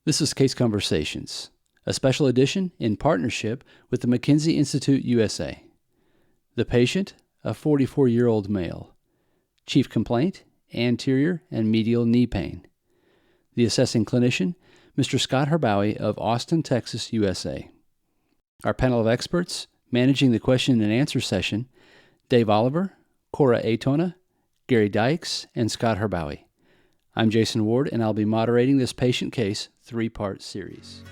This is Case Conversations, a special edition in partnership with the McKinsey Institute USA. The patient, a 44-year-old male. Chief complaint, anterior and medial knee pain. The assessing clinician, Mr. Scott Herbowy of Austin, Texas, USA. Our panel of experts managing the question and answer session, Dave Oliver, Cora Atona, Gary Dykes, and Scott Herbowy. I'm Jason Ward, and I'll be moderating this patient case three-part series.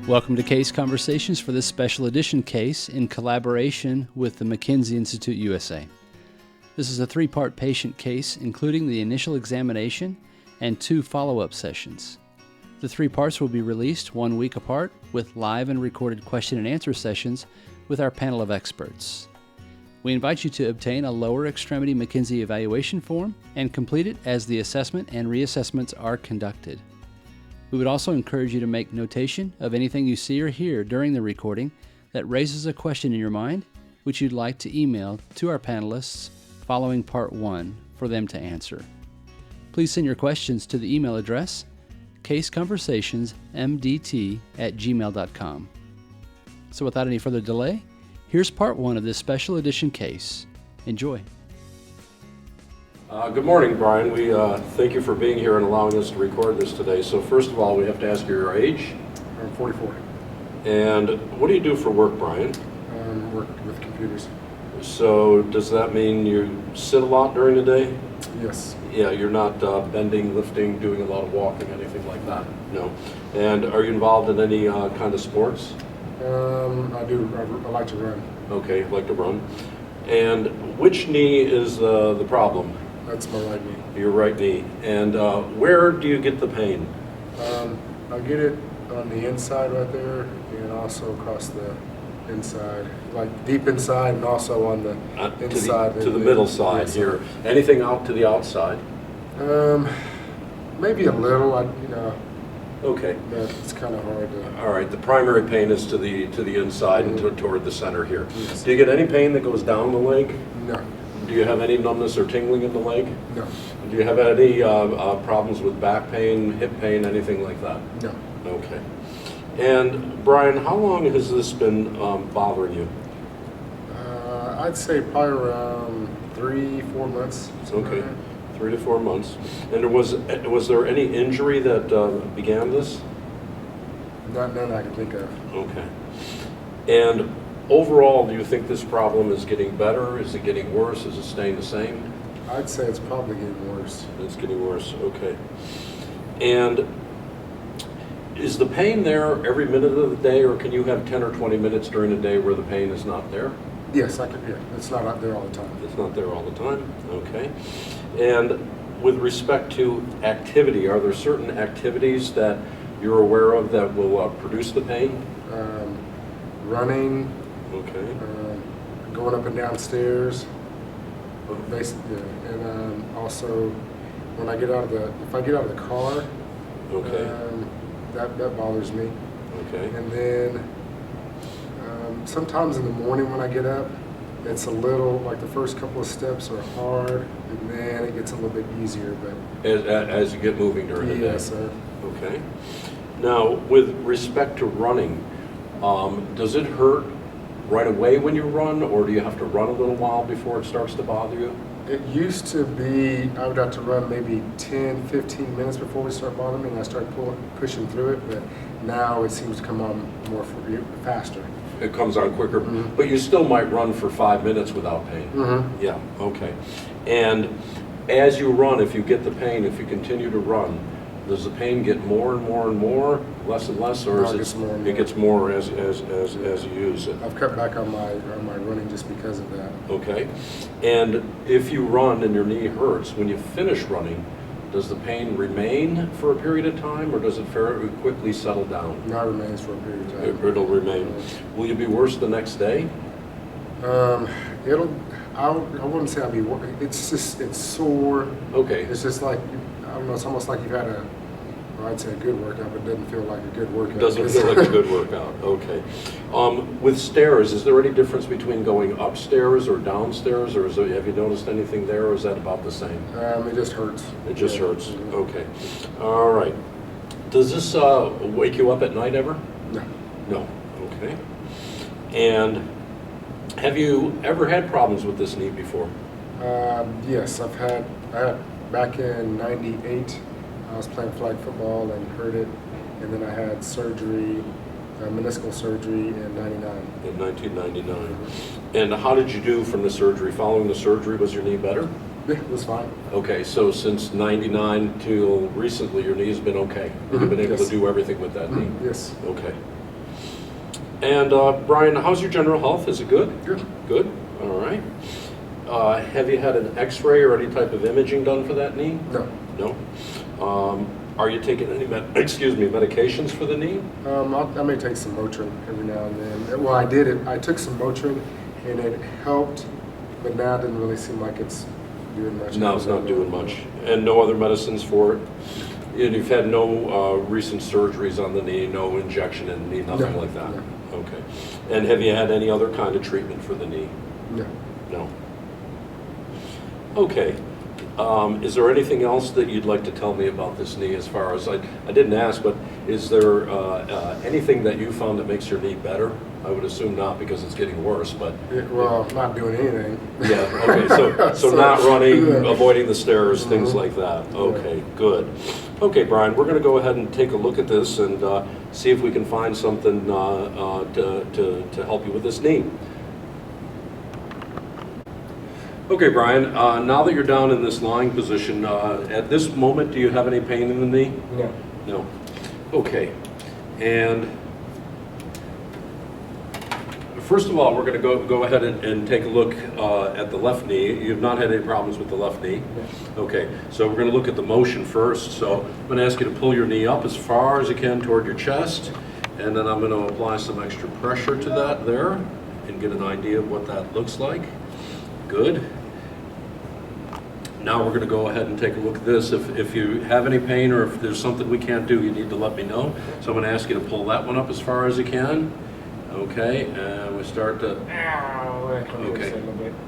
Welcome to Case Conversations for this special edition case in collaboration with the McKinsey Institute USA. This is a three-part patient case, including the initial examination and 2 follow-up sessions. The 3 parts will be released 1 week apart with live and recorded question and answer sessions with our panel of experts. We invite you to obtain a lower extremity McKinsey evaluation form and complete it as the assessment and reassessments are conducted. We would also encourage you to make notation of anything you see or hear during the recording that raises a question in your mind, which you'd like to email to our panelists following part 1 for them to answer. Please send your questions to the email address caseconversationsmdt@gmail.com. So without any further delay, here's part 1 of this special edition case. Enjoy. Good morning, Brian. We thank you for being here and allowing us to record this today. So first of all, we have to ask you your age. I'm 44. And what do you do for work, Brian? Work with computers. So does that mean you sit a lot during the day? Yes. Yeah, you're not bending, lifting, doing a lot of walking, anything like that? No. And are you involved in any kind of sports? I do. I like to run. Okay, you like to run. And which knee is the problem? That's my right knee. Your right knee. And where do you get the pain? I get it on the inside right there and also across the inside, like deep inside and also on the inside. To the middle side here. Anything out to the outside? Maybe a little, Okay. but it's kind of hard to... All right, the primary pain is to the inside and toward the center here. Yes. Do you get any pain that goes down the leg? No. Do you have any numbness or tingling in the leg? No. Do you have any problems with back pain, hip pain, anything like that? No. Okay. And Brian, how long has this been bothering you? I'd say probably around 3-4 months. Okay, 3 to 4 months. And was there any injury that began this? None I can think of. Okay. And overall, do you think this problem is getting better? Is it getting worse? Is it staying the same? I'd say it's probably getting worse. It's getting worse, okay. And is the pain there every minute of the day, or can you have 10 or 20 minutes during the day where the pain is not there? Yes, I could. Yeah, it's not out there all the time. It's not there all the time, okay. And with respect to activity, are there certain activities that you're aware of that will produce the pain? Running. Okay. Going up and down stairs. Basically, and also when I get out of if I get out of the car, okay. That bothers me. Okay. And then sometimes in the morning when I get up, it's a little, like the first couple of steps are hard, and then it gets a little bit easier. But as you get moving during the day? Yes, sir. Okay. Now, with respect to running, does it hurt right away when you run, or do you have to run a little while before it starts to bother you? It used to be I would have to run maybe 10-15 minutes before it started bothering me, and I started pushing through it, but now it seems to come on more faster. It comes on quicker, Mm-hmm. but you still might run for 5 minutes without pain. Mm-hmm. Yeah, okay. And as you run, if you get the pain, if you continue to run, does the pain get more and more and more, less and less, or No, is it gets more and it more. gets more as you use it? I've cut back on my running just because of that. Okay. And if you run and your knee hurts, when you finish running, does the pain remain for a period of time, or does it fairly quickly settle down? Now it remains for a period of time. It'll remain. Will you be worse the next day? I wouldn't say I'll be working. It's sore. Okay. It's just like, I don't know, it's almost like you've had Well, I'd say a good workout, but it doesn't feel like a good workout. Doesn't feel like a good workout, okay. With stairs, is there any difference between going upstairs or downstairs, or have you noticed anything there, or is that about the same? It just hurts. It just hurts, Mhm. okay. All right. Does this wake you up at night ever? No. No, okay. And have you ever had problems with this knee before? Yes, I had back in '98. I was playing flag football and hurt it, and then I had surgery, meniscal surgery in '99. In 1999. And how did you do from the surgery? Following the surgery, was your knee better? Yeah, it was fine. Okay, so since '99 till recently, your knee's been okay? You've been able Yes. to do everything with that knee? Yes. Okay. And Brian, how's your general health? Is it good? Good. Good, all right. Have you had an x-ray or any type of imaging done for that knee? No. No? Are you taking any medications for the knee? I may take some Motrin every now and then. Well, I did it. I took some Motrin, and it helped, but now it doesn't really seem like it's doing much. No, it's not doing much. And no other medicines for it? And you've had no recent surgeries on the knee, no injection in the knee, nothing No, like that? no. Okay. And have you had any other kind of treatment for the knee? No. No. Okay. Is there anything else that you'd like to tell me about this knee as far as, I didn't ask, but is there anything that you found that makes your knee better? I would assume not because it's getting worse, but. Well, not doing anything. Yeah, okay, so not running, yeah. avoiding the stairs, things Mhm. like that. Okay, good. Okay, Brian, we're gonna go ahead and take a look at this and see if we can find something to help you with this knee. Okay, Brian, now that you're down in this lying position, at this moment, do you have any pain in the knee? No. No. Okay. And first of all, we're going to go ahead and take a look at the left knee. You've not had any problems with the left knee? No. Okay. So we're going to look at the motion first. So I'm going to ask you to pull your knee up as far as you can toward your chest. And then I'm going to apply some extra pressure to that there and get an idea of what that looks like. Good. Now we're going to go ahead and take a look at this. If you have any pain or if there's something we can't do, you need to let me know. So I'm going to ask you to pull that one up as far as you can. Okay, and we start to, okay,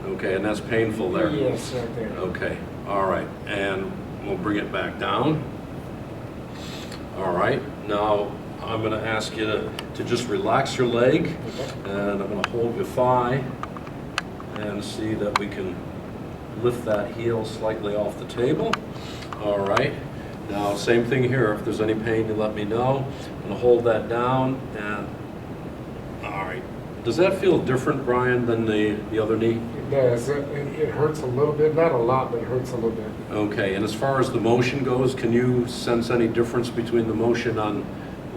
okay, and that's painful there. Yes, right there. Okay, all right, and we'll bring it back down. All right, now I'm going to ask you to just relax your leg, and I'm going to hold your thigh and see that we can lift that heel slightly off the table. All right, now same thing here. If there's any pain, you let me know. I'm going to hold that down, and all right. Does that feel different, Brian, than the other knee? It does. It hurts a little bit, not a lot, but it hurts a little bit. Okay, and as far as the motion goes, can you sense any difference between the motion on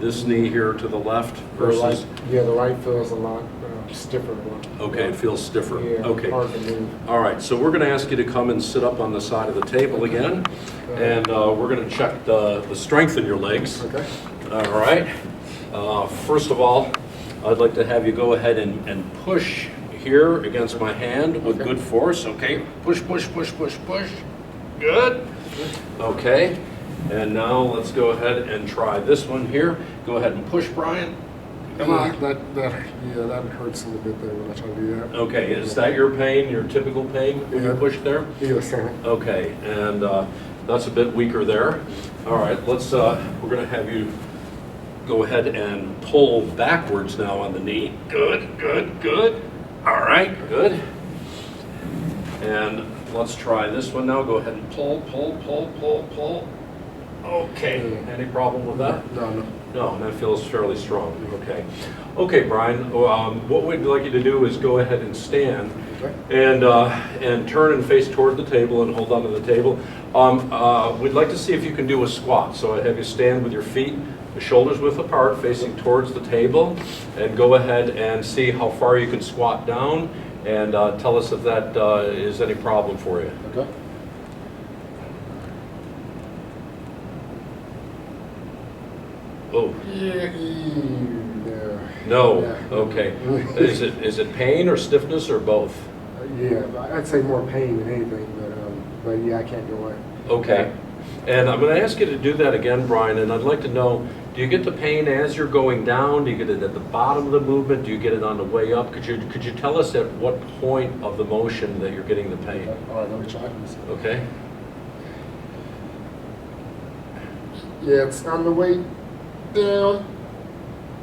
this knee here to the left versus? The right feels a lot stiffer. Okay, it feels stiffer. Yeah, Okay. hard to move. All right, so we're going to ask you to come and sit up on the side of the table again, and we're going to check the strength in your legs. Okay. All right. First of all, I'd like to have you go ahead and push here against my hand with good force. Okay, push, push, push, push, push. Good. Okay, and now let's go ahead and try this one here. Go ahead and push, Brian. Come on. That hurts a little bit there when I try to do that. Okay, is that your pain, your typical pain when you Yeah. push there? Yes. Okay, and that's a bit weaker there. All right, let's. We're going to have you go ahead and pull backwards now on the knee. Good, good, good. All right, good. And let's try this one now. Go ahead and pull, pull, pull, pull, pull. Okay. Any problem with that? No. No, that feels fairly strong. Okay. Okay, Brian, what we'd like you to do is go ahead and stand and turn and face toward the table and hold on to the table. We'd like to see if you can do a squat. So I have you stand with your feet, the shoulders width apart, facing towards the table, and go ahead and see how far you can squat down and tell us if that is any problem for you. Okay. Oh. Yeah. No. Yeah. Okay. Is it pain or stiffness or both? Yeah, I'd say more pain than anything, but yeah, I can't go away. Okay. And I'm going to ask you to do that again, Brian, and I'd like to know, do you get the pain as you're going down? Do you get it at the bottom of the movement? Do you get it on the way up? Could you tell us at what point of the motion that you're getting the pain? All right, let me try. Okay. Yeah, it's on the way down.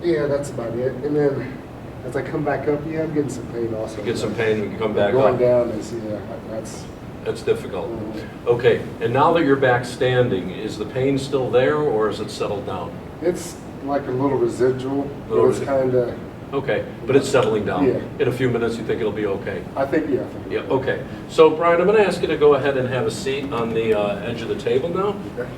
Yeah, that's about it. And then as I come back up, yeah, I'm getting some pain also. You get some pain when you come back going up. down is, yeah, That's difficult. Mhm. Okay, and now that you're back standing, is the pain still there or is it settled down? it's like a little residual. Little It's resi- kind of, Okay, but it's settling down. Yeah. In a few minutes, you think it'll be okay? I think. Yeah, okay. So Brian, I'm going to ask you to go ahead and have a seat on the edge of the table now. Okay.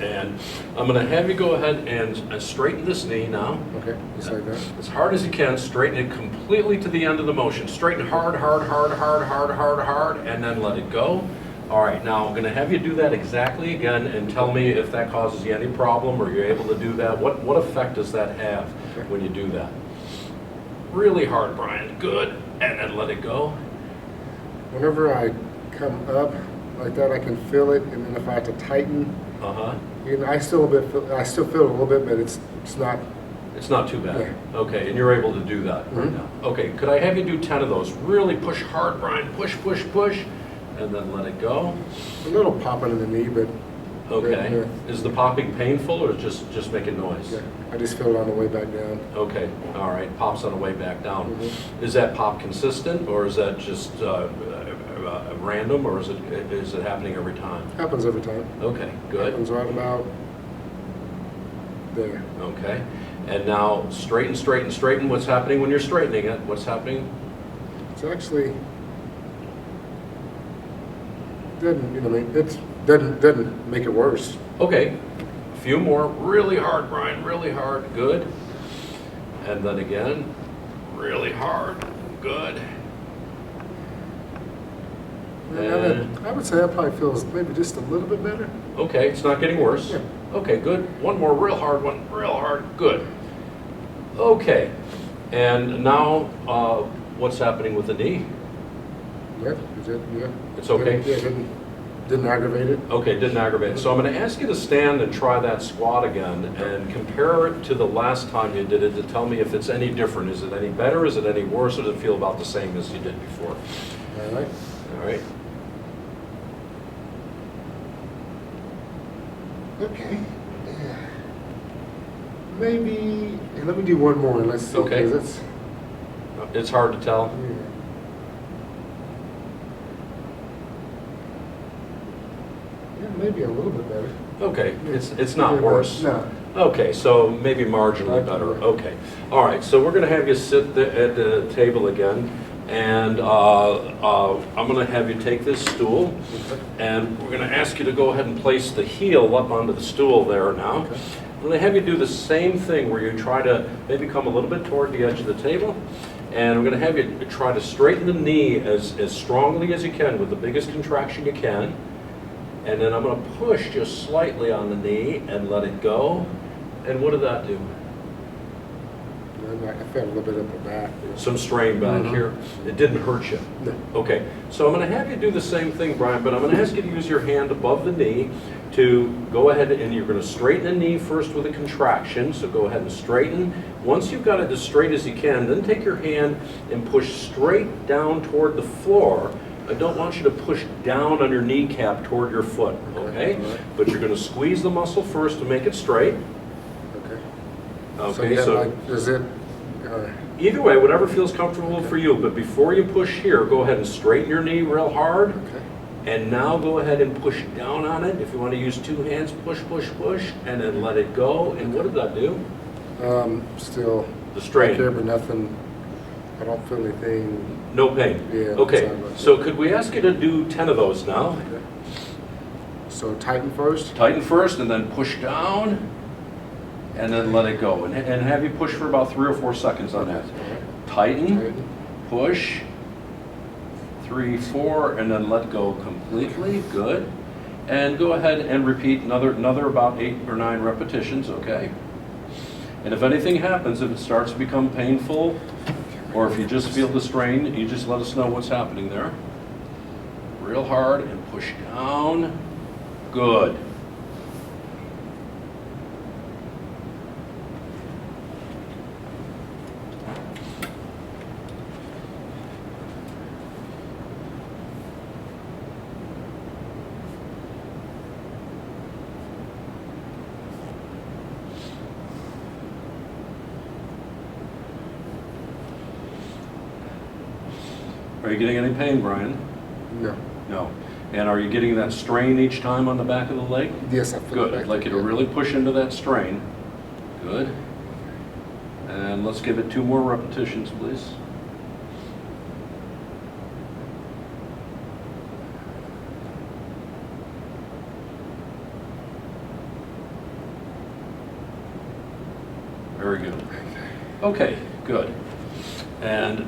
And I'm going to have you go ahead and straighten this knee now. Okay, just like that. As hard as you can, straighten it completely to the end of the motion. Straighten hard, hard, hard, hard, hard, hard, hard, and then let it go. All right, now I'm going to have you do that exactly again and tell me if that causes you any problem or you're able to do that. What effect does that have when you do that? Really hard, Brian. Good. And then let it go. Whenever I come up like that, I can feel it, and then if I have to tighten, Uh-huh. I still feel it a little bit, but it's not. It's not too bad. Yeah. Okay, and you're able to do that right Mhm. now. Okay, could I have you do 10 of those? Really push hard, Brian. Push, push, push, and then let it go. A little popping in the knee, but Okay. Yeah. Is the popping painful or just making noise? yeah, I just feel it on the way back down. Okay, all right. Pops on the way back down. Mhm. Is that pop consistent or is that just random or is it happening every time? Happens every time. Okay, good. Happens right about there. Okay. And now straighten, straighten, straighten. What's happening when you're straightening it? What's happening? It's actually doesn't, it doesn't make it worse. Okay, a few more. Really hard, Brian, really hard. Good. And then again, really hard. Good. I would say that probably feels maybe just a little bit better. Okay, it's not getting worse. Yeah. Okay, good. One more real hard one, real hard. Good. Okay, and now what's happening with the knee? Yeah, yeah. It's okay? Yeah, didn't aggravate it. Okay, didn't aggravate. So I'm going to ask you to stand and try that squat again and compare it to the last time you did it to tell me if it's any different. Is it any better? Is it any worse? Or does it feel about the same as you did before? All right. All right. Okay. Yeah. Maybe. Hey, let me do one more and let's see. Okay. 'Cause It's hard to tell. Yeah, maybe a little bit better. Okay, it's not Yeah, worse. No. Okay, so maybe marginally better. Okay. All right, so we're going to have you sit at the table again, and I'm going to have you take this stool, and we're going to ask you to go ahead and place the heel up onto the stool there now. Okay. I'm going to have you do the same thing where you try to maybe come a little bit toward the edge of the table, and I'm going to have you try to straighten the knee as strongly as you can with the biggest contraction you can. And then I'm going to push just slightly on the knee and let it go. And what did that do? I felt a little bit up the back. Some strain back Mhm. here. It didn't hurt you. No. Okay, so I'm going to have you do the same thing, Brian, but I'm going to ask you to use your hand above the knee to go ahead and you're going to straighten the knee first with a contraction. So go ahead and straighten. Once you've got it as straight as you can, then take your hand and push straight down toward the floor. I don't want you to push down on your kneecap toward your foot, okay? All right. But you're going to squeeze the muscle first to make it straight. Okay. Okay, yeah, so like, is it? either way, whatever feels comfortable for you. But before you push here, go ahead and straighten your knee real hard. Okay. And now go ahead and push down on it. If you want to use two hands, push, push, push, and then let it go. And what did that do? Still. The strain. Back here, but nothing. I don't feel anything. No pain. Yeah. Okay, sorry about so that. could we ask you to do 10 of those now? Okay. So tighten first. Tighten first and then push down and then let it go. And have you push for about 3 or 4 seconds on that. Tighten, Tighten. push, 3, 4, and then let go completely. Good. And go ahead and repeat another about 8 or 9 repetitions, okay? And if anything happens, if it starts to become painful, or if you just feel the strain, you just let us know what's happening there. Real hard and push down. Good. Are you getting any pain, Brian? No. No. And are you getting that strain each time on the back of the leg? Yes, I feel Good. it back I'd like you to there. really push into that strain. Good. And let's give it 2 more repetitions, please. Very good. Okay, good. And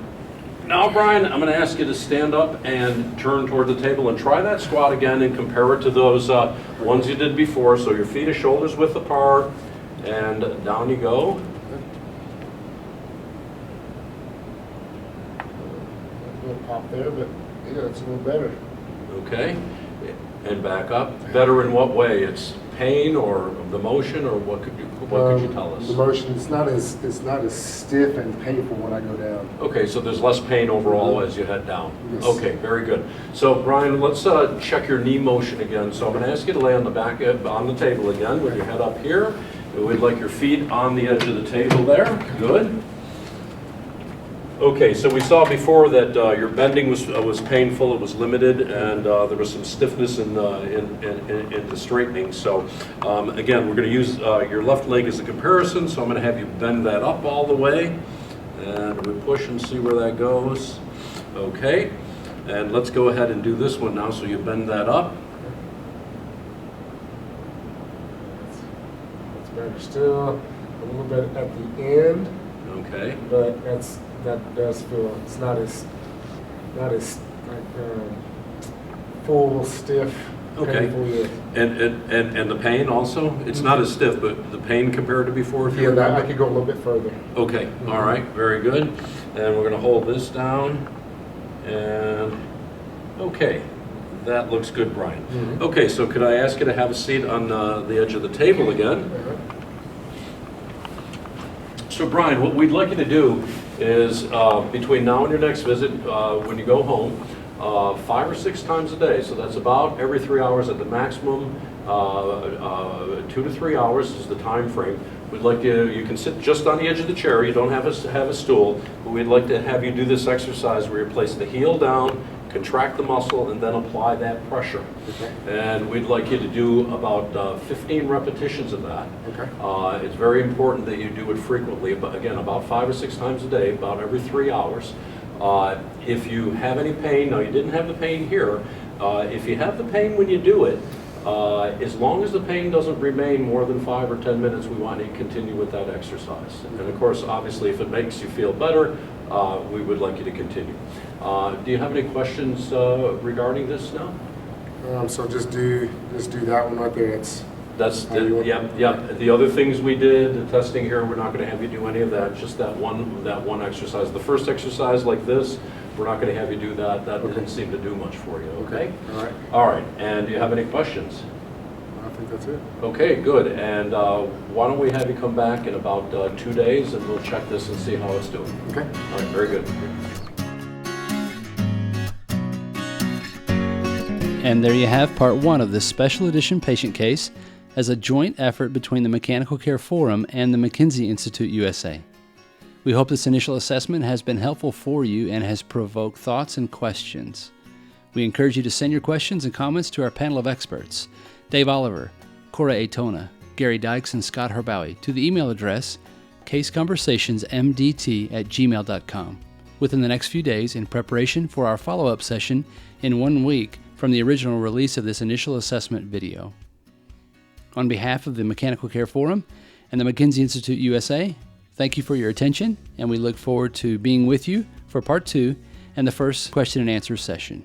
now, Brian, I'm going to ask you to stand up and turn toward the table and try that squat again and compare it to those ones you did before. So your feet are shoulders width apart, and down you go. A little pop there, but yeah, it's a little better. Okay, and back up. Better in what way? It's pain or the motion, or what could you tell us? The motion, it's not as stiff and painful when I go down. Okay, so there's less pain overall as you head down. Yes. Okay, very good. So Brian, let's check your knee motion again. So I'm going to ask you to lay on the back on the table again with your head up here. We'd like your feet on the edge of the table there. Good. Okay, so we saw before that your bending was painful, it was limited, and there was some stiffness in the straightening. So again, we're going to use your left leg as a comparison, so I'm going to have you bend that up all the way, and we push and see where that goes. Okay, and let's go ahead and do this one now, so you bend that up. It's better. Still a little bit at the end. Okay. But that does feel, it's not as like full, stiff, Okay. painful yet. And the pain also? It's not as stiff, but the pain compared to before, if you Yeah, remember? I could go a little bit further. Okay, all right, very good. And we're going to hold this down. And, okay, that looks good, Brian. Mhm. Okay, so could I ask you to have a seat on the edge of the table again? So Brian, what we'd like you to do is between now and your next visit, when you go home, 5 or 6 times a day, so that's about every 3 hours at the maximum, 2 to 3 hours is the time frame. We'd like you can sit just on the edge of the chair, you don't have a stool, but we'd like to have you do this exercise where you place the heel down, contract the muscle, and then apply that pressure. Okay. And we'd like you to do about 15 repetitions of that. Okay. It's very important that you do it frequently, but again, about 5 or 6 times a day, about every 3 hours. If you have any pain, now you didn't have the pain here, if you have the pain when you do it, as long as the pain doesn't remain more than 5 or 10 minutes, we want you to continue with that exercise. And of course, obviously, if it makes you feel better, we would like you to continue. Do you have any questions regarding this now? So just do that one right there. That's the other things we did, the testing here, we're not going to have you do any of that, just that one exercise. The first exercise like this, we're not going to have you do that. That didn't seem to do much for you, okay? All right. All right, and do you have any questions? I think that's it. Okay, good. And why don't we have you come back in about 2 days and we'll check this and see how it's doing. Okay. All right, very good. And there you have part 1 of this special edition patient case as a joint effort between the Mechanical Care Forum and the McKinsey Institute USA. We hope this initial assessment has been helpful for you and has provoked thoughts and questions. We encourage you to send your questions and comments to our panel of experts, Dave Oliver, Cora Aitona, Gary Dykes, and Scott Herbowy, to the email address caseconversationsmdt@gmail.com within the next few days in preparation for our follow-up session in 1 week from the original release of this initial assessment video. On behalf of the Mechanical Care Forum and the McKinsey Institute USA, thank you for your attention, and we look forward to being with you for part 2 and the first question and answer session.